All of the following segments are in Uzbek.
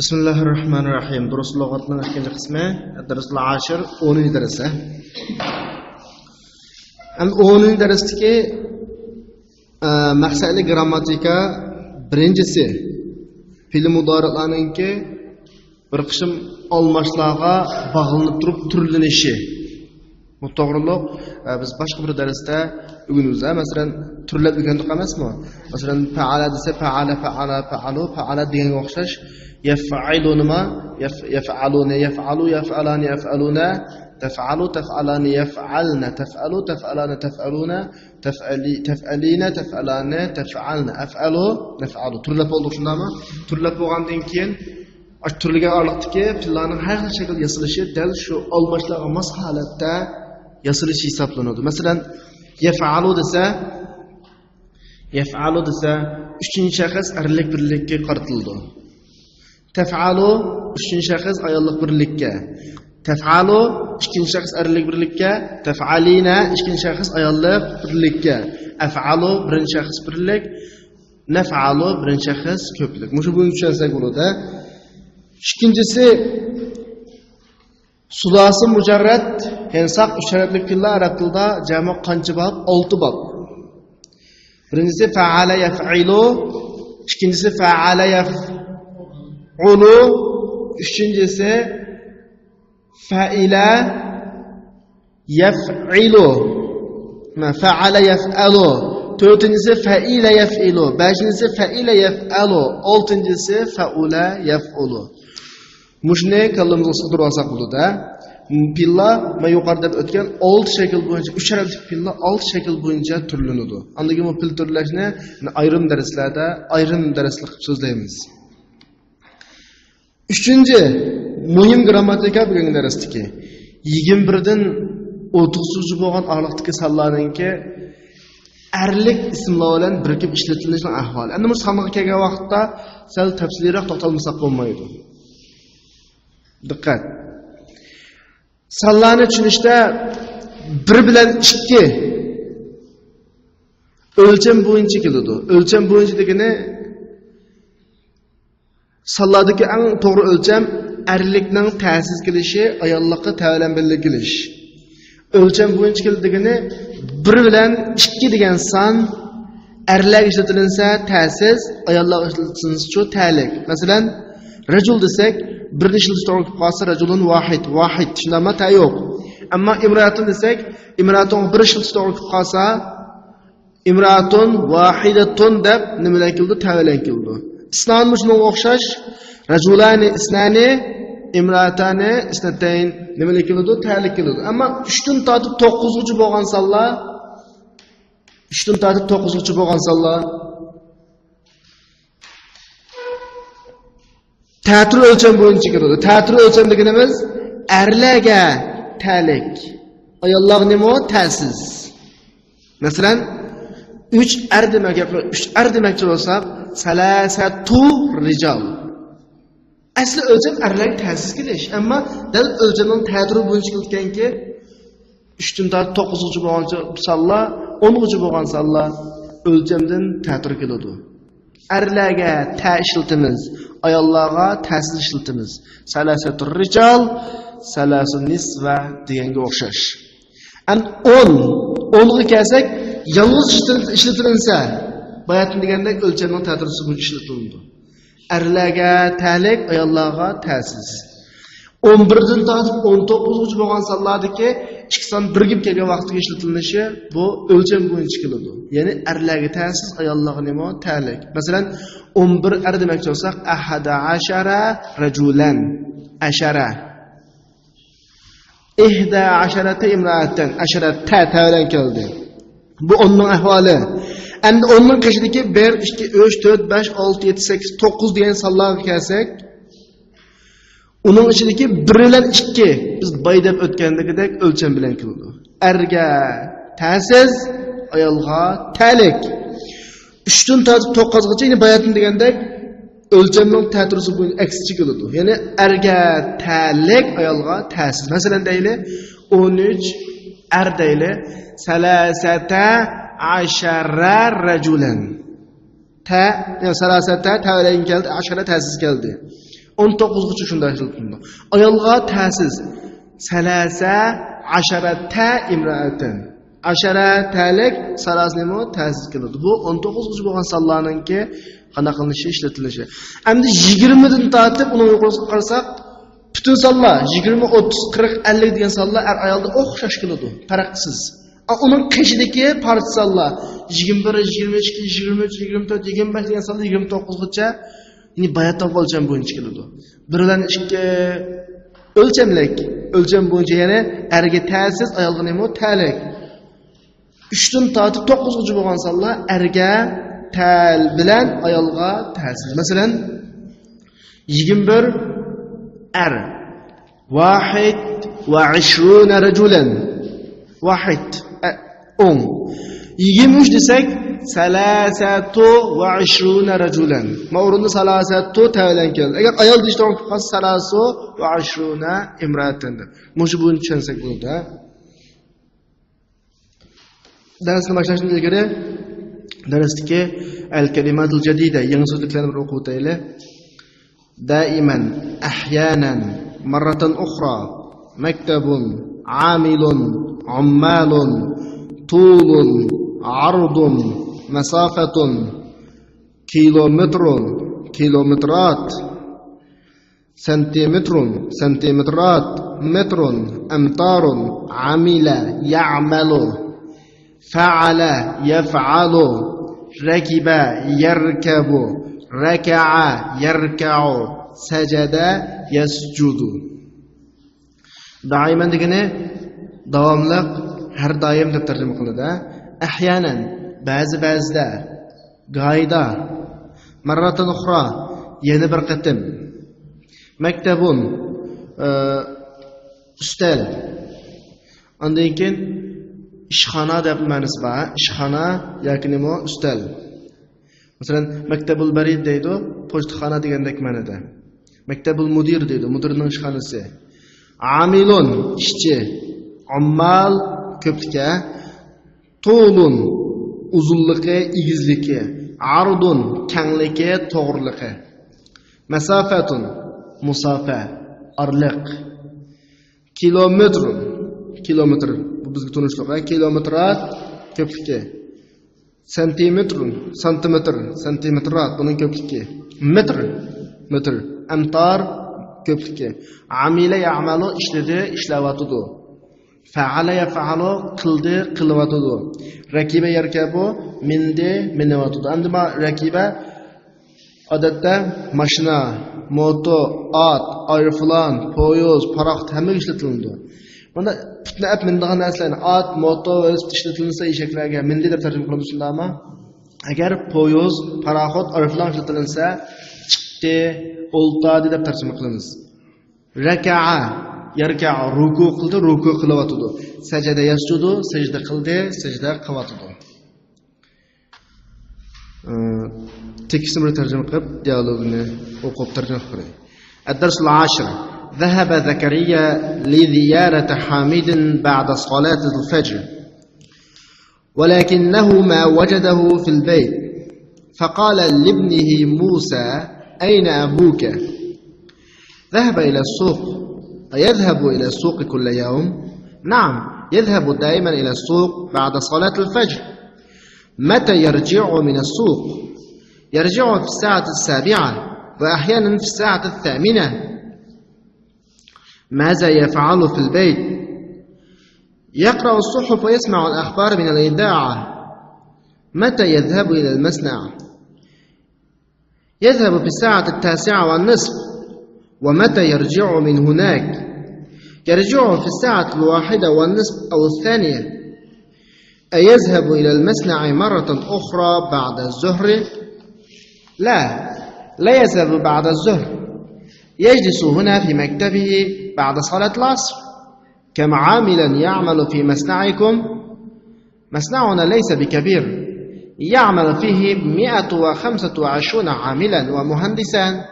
Bismillahirrahmanirrahim. Durus lug'atning ikkinchi qismi, darsul 10, 10 darsi. Ham 10 darsdagi maqsadli grammatika birinchisi fe'l mudori'larningki bir qism almashlarga bog'lanib turib turlanishi. Bu to'g'riliq biz boshqa bir darsda o'rganamiz. Masalan, turlab o'rgandik emasmi? Masalan, fa'ala desa fa'ala deganga o'xshash يفعلون ما يفعلون يفعلوا يفعلان يفعلون تفعلوا تفعلان يفعلن تفعلوا تفعلان تفعلون تفعلين تفعلان تفعلن أفعلوا نفعلوا turlab oldu shundami? Turlab bo'lgandan keyin turligan orliqdagi fillarning har xil shakl yasalishi dal shu almashlarga mos holatda yasalishi hisoblanadi. Masalan, yaf'alu desa uchinchi shaxs erlik birlikka qaratildi. Taf'alu uchinchi shaxs ayollik birlikka. Taf'alu ikkinchi shaxs erlik birlikka. Taf'alina ikkinchi shaxs ayollik birlikka. Af'alu birinchi shaxs birlik. Naf'alu birinchi shaxs ko'plik. Mushu buni tushunsak bo'ladi. Ikkinchisi sulasi mujarrad, ya'ni saq usharatli fe'llar arab tilida jami qancha bab? 6 bab. Birinchisi fa'ala yaf'ilu, ikkinchisi fa'ala yaf'ulu, üçüncüsü fa'ila yaf'ilu, fa'ala yaf'alu, dördüncüsü fa'ila yaf'ilu, beşincisi fa'ila yaf'alu, altıncısı fa'ula yaf'ulu. Muşne kallımızı sıkıntı olsak buldu da. Pilla yukarıda ötken 6 şekil boyunca, 3 harfli pilla 6 şekil boyunca türlünüdü. Andaki bu pil türleşine ayrım derslerde, ayrım derslik sözleyimiz. Üçüncü, mühim grammatika bugün derstiki. 21'den 30 bo'lgan araliqdagi sonlarningki erlik ismlar bilan birikib ishlatilishning ahvoli. Endi bu songa kelgan vaqtda sal tafsilroq to'xtalmasak bo'lmaydi. Diqqat. Sonlarni tushunishda 1 bilan 2 o'lcham bo'yicha keladi. O'lcham bo'yicha degani sonlardagi eng to'g'ri o'lcham erlikning ta'sis qilishi, ayollikqa tavallanbillik qilish. O'lcham bo'yicha keldigini 1 bilan 2 degan son erlar ishlatilinsa ta'sis, ayollar ishlatilsa ta'lik. Masalan, rajul desak, bir ishlatishga to'g'ri kelib qolsa rajulun vahid shundami ta yo'q. Ammo imratun desak, imratun bir ishlatishga to'g'ri kelib qolsa imratun vahidatun deb nima keldi? Tavallan keldi. İsnan müşnun o'xshash rajulani isnani imratani isnatayn nimalar keladi? Ta'lik keladi. Ammo 3dan tortib 9-chi bo'lgan sonlar 3dan tortib 9-chi bo'lgan sonlar ta'tir o'lcham bo'yicha keladi. Ta'tir o'lcham deganimiz erlarga ta'lik, ayollarga nima? Ta'siz. Masalan, 3 er demakchi bo'lsak, salasatu rijal. Asli o'lcham erlarga ta'sis qilish, ammo dal o'lchamning ta'diri bo'yicha kelganki 3dan tortib 9-chi bo'lgan sonlar, 10-chi bo'lgan sonlar o'lchamdan ta'dir keladi. Erlarga ta ishlatimiz, ayollarga ta'sis ishlatimiz. Salasatu rijal, salasu nisva deganga o'xshash. An 10 ga kelsak, yolg'iz ishlatilinsa, bayatın degandek o'lchamning ta'dirisi bo'yicha ishlatiladi. Erlarga ta'lik, ayollarga ta'sis. 11dan tortib 19-chi bo'lgan sonlardagi 2 son birgib kelgan vaqtga ishlatilinishi bu o'lcham bo'yicha keladi. Ya'ni erlarga ta'sis, ayollarga nima? Ta'lik. Masalan, 11 er demakchi bo'lsak, 11 rajulan, ashara. 11 imraatan, ashara ta'lan keldi. Bu onun ahvoli. Endi onun qishidagi 1, 2, 3, 4, 5, 6, 7, 8, 9 degan sonlarga kelsak, uning ichidagi 1 bilan 2 biz boydab o'tgandagidek o'lcham bilan keladi. Erga ta'siz, ayolga ta'lik. 3dan tortib 9gacha yine bayatın degandek o'lchamning ta'tirisi bo'yicha aksicha keladi. Ya'ni erga ta'lik, ayolga ta'siz. Masalan deyli 13 er deyli salasata ashara rajulan. Ta, yani salasata tavallayin geldi, aşara ta'siz geldi. 19gacha shunday aytildi. Ayolga ta'siz salasa asharata imra'atan. Ashara talik salasnimo ta'siz qiladi. Bu 19gacha bo'lgan sonlarninki qanaqa qilinishi ishlatilishi. Endi 20 dan tortib uni yuqoriga qarasak, butun sonlar 20, 30, 40, 50 degan sonlar er ayolda o'xshash keladi, farqsiz. Onun qishidagi partisanlar 21, 22, 23, 24, 25 degan sonlar 29gacha, ya'ni bayatdan o'lcham bo'yicha keladi. Birdan ikki o'lcham bo'yicha yana erga ta'siz, ayolga nima talik. 3 dan tortib 9gacha bo'lgan sonlar erga tal bilan ayolga ta'siz. Masalan, 21 er 21 rajulan. Wahid 10. 23 desak salasatu va 20 rajulan. Ma'runda salasatu ta'lan keldi. Agar ayol deyishdan qolsa salasu va 20 imratan. Mush buni tushunsak bo'ladi. Darsni boshlashdan ilgari darsdagi al-kalimatul jadida yangi so'zliklarni bir o'qib o'taylik. Daiman, ahyanan, marratan ukhra, maktabun, amilun, ammalun, tulun, ardun, masafatun, kilometrun, kilometrat, santimetrun, santimetrat, metrun, amtarun, amila, ya'malu, fa'ala, yaf'alu, rakiba, yarkabu, raka'a, yarka'u, sajada, yasjudu. Daiman degani davomli, har doim deb tarjima qilinadi. Ahyanan, ba'zida, go'ida, marratan ukhra, yana bir qatim. Maktabun, ustal. Undan keyin ishxona deb ma'nosi bor. Ishxona yoki nima ustal. Masalan, maktabul barid deydi, pochtaxona degandek ma'noda. Maktabul mudir deydi, mudirning ishxonasi. Amilun, ishchi. Ammal, ko'plikka. Tulun, uzunligi, egizligi. Ardun, kengligi, to'g'riligi. Masafatun, musafa, arliq. Kilometrun, kilometr, bu bizga tunishliq. Kilometrat, ko'pligi. Santimetrun, santimetr, santimetrat, buning ko'pligi. Metr, metr. Amtar, ko'pligi. Amila ya'malu, ishladi, ishlayotdi. Fa'ala yaf'alu, qildi, qilyotdi. Rakiba yarkabu, mindi, minyotdi. Endi ma rakiba odatda mashina, moto, ot, aeroplan, poyoz, paraxot hamma ishlatiladi. Bunda fitnab mindigan narsalarni ot, moto va ishlatilsa eshaklarga mindi deb tarjima qilamiz shundaymi? Agar poyoz, paraxot, aeroplan ishlatilsa chiqdi, o'ltadi deb tarjima qilamiz. Raka'a, yarka'a, ruku qildi, ruku qilyotdi. Sajada yasjudu, sajda qildi, sajda qilyotdi. تكسر ترجمة قبل ديالوجنا وقب ترجمة خير. الدرس العاشر. ذهب زكريا لزيارة حامد بعد صلاة الفجر، ولكنه ما وجده في البيت، فقال لابنه موسى: أين أبوك؟ ذهب إلى السوق. أيذهب إلى السوق كل يوم؟ نعم، يذهب دائما إلى السوق بعد صلاة الفجر. متى يرجع من السوق؟ يرجع في الساعة 7 وأحيانا في الساعة 8. ماذا يفعل في البيت؟ يقرأ الصحف ويسمع الأخبار من الإذاعة. متى يذهب إلى المصنع؟ يذهب في الساعة 9:30. ومتى يرجع من هناك؟ يرجع في الساعة 1:30 أو 2. أيذهب إلى المصنع مرة أخرى بعد الظهر؟ لا يذهب بعد الظهر. يجلس هنا في مكتبه بعد صلاة العصر. كم عاملا يعمل في مصنعكم؟ مصنعنا ليس بكبير، يعمل فيه 125 عاملا ومهندسا.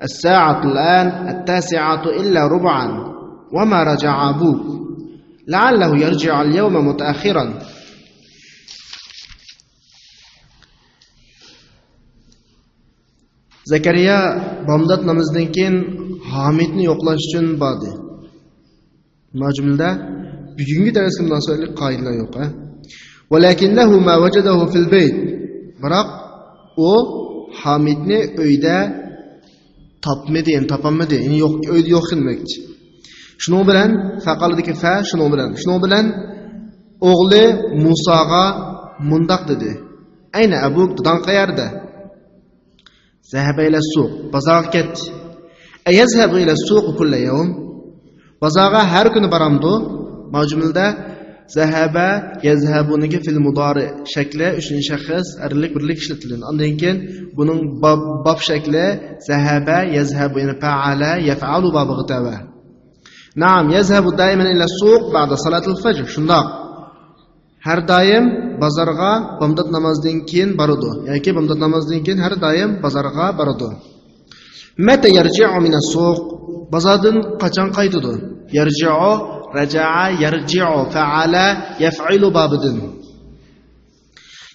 الساعة الآن 9:45 وما رجع أبوك، لعله يرجع اليوم متأخرا. Zakariya bomdod namozidan keyin Hamidni yo'qlash uchun bordi. Majmulda bugungi darsga munosabatli qoidalar yo'q. Walakinnahu ma wajadahu fil bayt. Biroq u Hamidni uyda topmadi, topolmadi. Ya'ni yo'q, uyda yo'q demakchi. Shuning bilan faqaldiki fa shuning bilan o'g'li Musoga mundoq dedi. Ayna Abu Dudan qayerda? Zahaba ila suq. Bozorga ketdi. Ayazhabu ila suq kull yawm. Bozorga har kuni boramdi. Majmulda zahaba yazhabuniki fil mudari shakli 3 shaxs arlik birlik ishlatiladi. Undan keyin buning bab shakli zahaba yazhabu yani fa'ala yaf'alu babig'i tava. Naam, yazhabu daiman ila suq ba'da salatul fajr. Shundoq. Har doim bozorga bomdod namozidan keyin boradi. Yoki bomdod namozidan keyin har doim bozorga boradi. Mata yarji'u min as-suq? Bozordan qachon qaytadi? Yarji'u raja'a yarji'u fa'ala yaf'ilu babidin.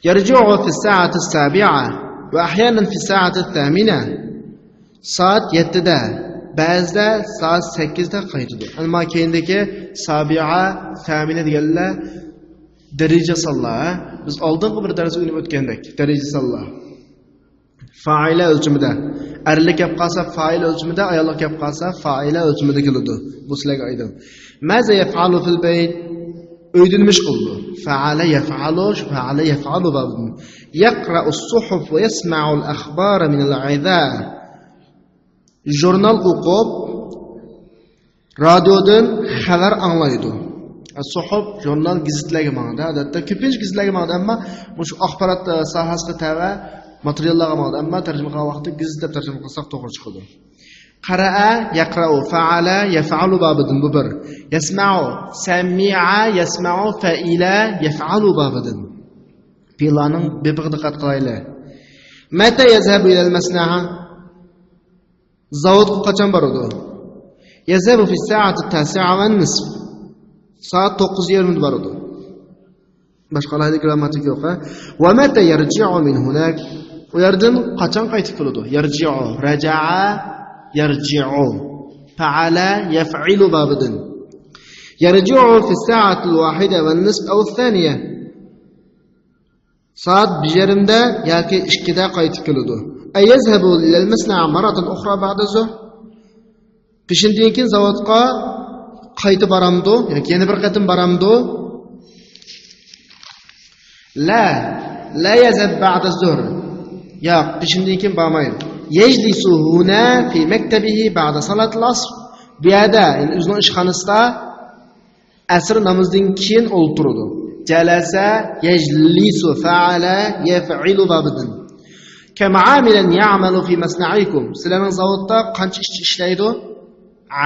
Yarji'u fi as-sa'ati as-sabi'a va ahyanan fi as-sa'ati ath-thamina. Soat 7 da, ba'zida soat 8 da qaytadi. Ammo keyindagi sabi'a, thamina deganlar daraja sallah. Biz oldingi bir darsda o'rganib o'tgandik. Daraja sallah. Fa'ila o'lchimida. Erlik gap qolsa fa'il o'lchimida, ayollik gap qolsa fa'ila o'lchimida keladi. Bu sizlarga aytdim. Maza yaf'alu fil bayt? Uyda nima ish qildi? Fa'ala yaf'alu babun. Yaqra'u as-suhuf va yasma'u al-akhbar min al-'idha. Jurnal o'qib, radiodan xabar anglaydi. As-suhuf jurnal gazetlarga ma'noda, odatda ko'pincha gazetlarga ma'noda, ammo shu axborot sohasiga tava materiallarga ma'noda, ammo tarjima qilgan vaqtda gazet deb tarjima qilsak to'g'ri chiqadi. Qara'a yaqra'u fa'ala yaf'alu babidin bu bir. Yasma'u sami'a yasma'u fa'ila yaf'alu babidin. Fi'laning bebiga diqqat qilaylik. Mata yazhabu ila al-masna'a? Zavodga qachon boradi? Yazhabu fi as-sa'ati at-tasi'a wa an-nisf. Saat 9:20 boradi. Boshqa alohida grammatik yo'q. Va mata yarji'u min hunak? U yerdan qachon qaytib keladi? Yarji'u raja'a yarji'u fa'ala yaf'ilu babidin. Yarji'u fi as-sa'ati al-wahida wa an-nisf aw ath-thaniya. Saat 1:20da yoki 2da qaytib keladi. Ayazhabu ila al-masna'a maratan ukhra ba'da zuhr? Peshindan keyin zavodga qaytib boramdi yoki yana bir qatim boramdi? La yazhab ba'da zuhr. Yo'q, peshindan keyin bormaydi. Yajlisu huna fi maktabihi ba'da salat al-asr. Bu yerda o'zining ishxonasida asr namozidan keyin o'ltiradi. Jalasa yajlisu fa'ala yaf'ilu babidin. Kam 'amilan ya'malu fi masna'ikum? Sizlarning zavodda qancha ishchi ishlaydi?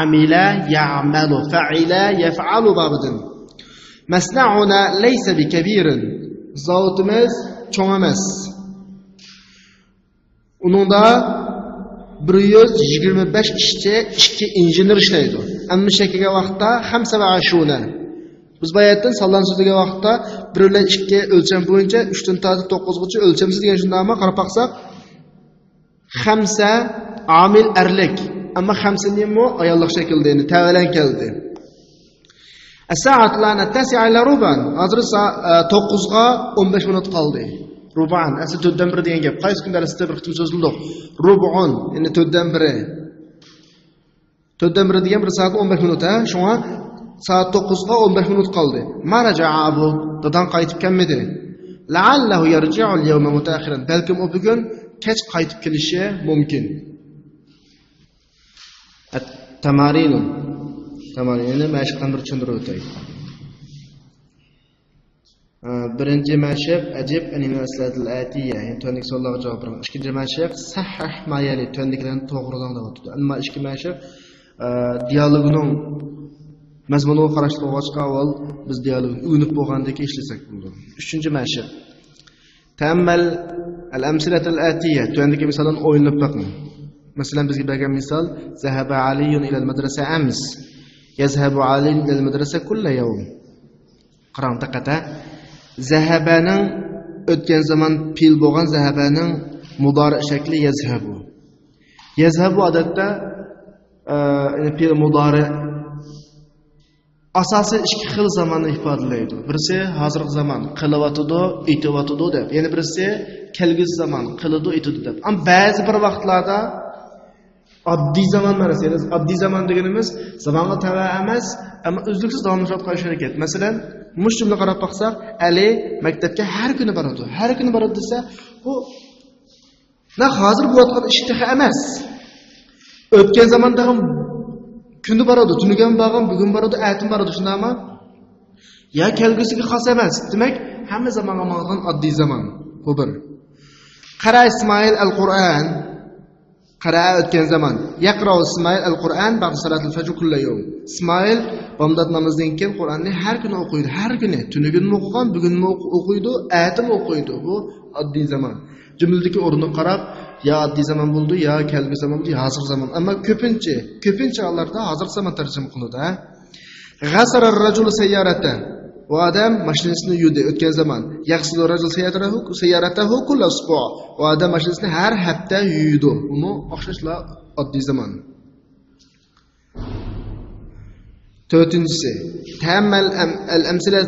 Amila ya'malu fa'ila yaf'alu babidin. Masna'una laysa bikabirin. Zavodimiz cho'ng emas. Uningda 125 ishchi, 2 injener ishlaydi. Ammo shakaga vaqtda 25. Biz bayatdan sallan so'ziga vaqtda 1 bilan 2 o'lcham bo'yicha 3 dan tortib 9 gacha o'lchamsiz degan shundaymi qarab baqsaq 5 amil erlik, ammo 5 nima ayollik shaklda, ya'ni tavalan keldi. As-sa'at lana tasi'a ila ruban. Hozir 9 ga 15 minut qoldi. Ruban, asl 4 dan 1 degan gap. Qaysi kun darsda bir qitim so'zildi. Rubun, ya'ni 4 dan 1. 4 dan 1 degan 1 soat 15 minut, ha? Shunga saat 9 ga 15 minut qoldi. Maraja'a Abu, dadan qaytib kelmadi. La'allahu yarji'u al-yawma mutaakhiran. Balkim u bugun kech qaytib kelishi mumkin. Tamarinun. Tamarinni mashqdan bir tushuntirib o'tay. Birinchi mashq ajib animatsiyatul atiya, ya'ni to'ndik so'zlarga javob bering. Ikkinchi mashq sahih mayali, to'ndiklarni to'g'ridan deb o'tdi. Ammo ikkinchi mashq dialogining mazmuniga qarashli bo'lg'achqa avval biz dialogni uynib bo'lgandek ishlasak bo'ladi. Uchinchi mashq ta'ammal al-amsilatul atiya, to'ndagi misoldan o'yinib boqing. Masalan, bizga bergan misol zahaba aliyun ila al-madrasa ams. Yazhabu aliyun ila al-madrasa kull yawm. Qarang diqqatga. Zahabaning o'tgan zaman fe'l bo'lgan zahabaning mudori shakli yazhabu. Yazhabu odatda fe'l mudori asosiy ikki xil zamonni ifodalaydi. Birisi hozirgi zaman qilyotidi, aytyotidi deb. Yana birisi kelgusi zaman qiladi, aytadi deb. Ammo ba'zi bir vaqtlarda oddiy zaman ma'nosi, oddiy zaman deganimiz zamonga tava emas, ammo uzluksiz davomlashayotgan harakat. Masalan, mush jumla qarab baqsak, Ali maktabga har kuni boradi. Har kuni boradi desa, bu hozir bo'layotgan ish emas. O'tgan zamondagi kuni boradi, tunigan borgan, bugun boradi, atim boradi, shundaymi? Ya kelgusiga xos emas. Demak, hamma zamonga ma'lum oddiy zaman. Bu bir. Qara Ismoil al-Qur'on. Qara o'tgan zaman. Yaqra Ismoil al-Qur'on ba'da salatul fajr kulli yawm. Ismoil bomdod namozdan keyin Qur'onni har kuni o'qiydi. Har kuni. Tunigunni o'qigan, bugunni o'qiydi, atim o'qiydi. Bu oddiy zaman. Jumladagi o'rni qarab, ya oddiy zaman bo'ldi, ya kelgusi zaman bo'ldi, hozir zaman. Ammo ko'pincha hollarda hozir zaman tarjima qilinadi. Ghasara ar-rajulu sayyaratan. O adam mashinasini yuvdi o'tgan zaman. Yaghsilu ar-rajulu sayyaratahu kull usbu'. O adam mashinasini har hafta yuvdi. Uni o'xshashla oddiy zaman. To'rtinchisi, ta'ammal al-amsila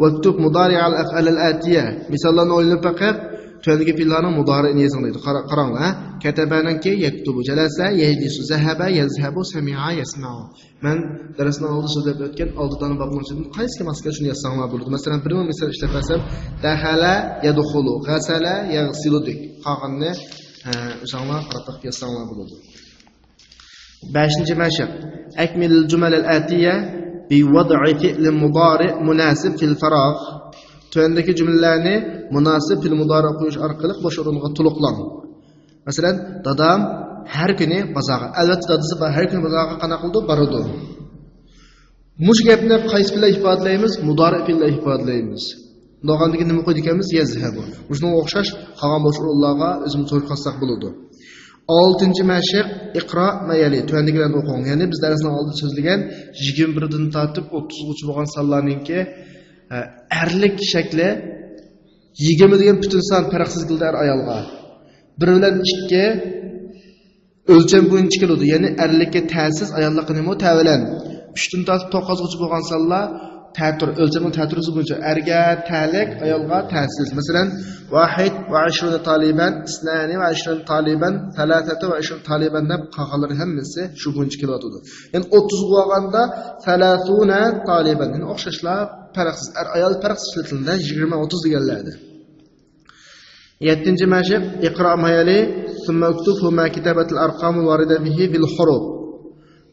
waktub mudari' al-af'al al-atiya. Misollarni o'ylab baqib Tövdeki fiilların mudari'ini yazılıydı. Qaranglar. Katabananki yaktubu jalasa yajlisu zahaba yazhabu sami'a yasma'u. Men darsdan oldi so'zlab o'tgan oldidan baqmoqchidim. Qaysi masga shuni yazsanglar bo'ladi. Masalan, bir misol ishlatsam, dahala yadkhulu, ghasala yaghsilu dek. Qolganni o'shanglar qarab yazsanglar bo'ladi. 5-mashq. Akmilul jumal al-atiya bi wad'i fi'l mudari' munasib fil faragh. Tövendeki cümlelerini münasip fil mudari qo'yish orqali bosh o'ringa to'liqlan. Masalan, dadam har kuni bozorga, albatta dadasi har kuni bozorga qana qildi, boradi. Mush gapni qaysi bilan ifodalaymiz? Mudari bilan ifodalaymiz. Dog'andagi nima qo'ydik ekanmiz? Yazhabu. Shunga o'xshash qolgan bosh o'rinlarga o'zimiz to'g'ri qilsak bo'ladi. 6-mashq iqro mayali tuvandikilarni o'qing. Ya'ni biz darsdan oldin so'zlagan 21 dan tortib 30 gacha bo'lgan sonlarningki erlik shakli 20 degan butun son farqsiz qildar ayolga. 1 bilan 2 o'lcham bo'yicha keladi. Ya'ni erlikka ta'siz ayollarga nima tavalan. 3 dan tortib 9 gacha bo'lgan sonlar ta'tur o'lchami ta'turizi bo'yicha erga ta'lik, ayolga ta'siz. Masalan, 21 taliban, 22 taliban, 23 taliban deb qolganlari hammasi shu bo'yicha keladi. Ya'ni 30 bo'lganda 30 taliban. Ya'ni o'xshashlar farqsiz ayol farqsiz tilda 20-30 deganlardi. 7-mashq iqro mayali thumma uktubhu ma kitabatul arqam warida bihi bil huruf.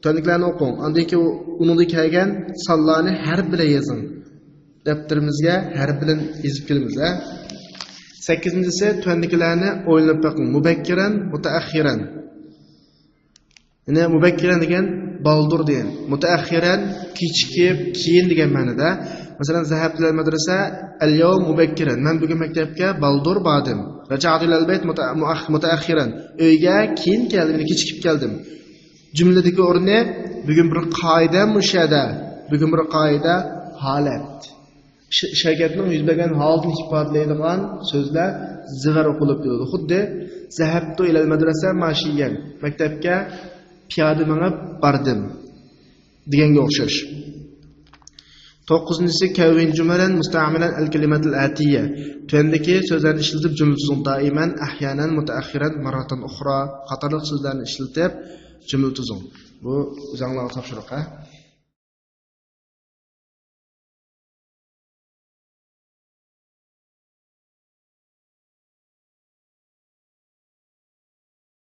Tönüklerini o'qing. Undan keyin uningga kelgan sonlarni harf bilan yozing. Daftarimizga harf bilan yozib kelamiz. 8-si tönüklerini o'ylab baqing. Mubakkiran, mutaakhiran. Ya'ni mubakkiran degan baldur degan. Mutaakhiran kechikib, keyin degan ma'noda. Masalan, zahabtul madrasa al-yawm mubakkiran. Men bugun maktabga baldur bordim. Raja'tu ilal bayt mutaakhiran. Uyga keyin keldim, kechikib keldim. Cümledeki o'rni bugun bir qoida mushada, bugun bir qoida holat. Shakatning yuz bergan holatni ifodalaydigan so'zlar zig'ar o'qilib turadi. Xuddi zahabtu ilal madrasa mashiyan. Maktabga piyoda minib bordim deganga o'xshash. 9-si kavin jumalan musta'milan al-kalimatul atiya. Tövendeki so'zlarni ishlatib jumla tuzing. Doiman, ahyanan, mutaakhiran, maratan ukhra qatorliq so'zlarni ishlatib jumla tuzing. Bu o'zingizlarga topshiriq.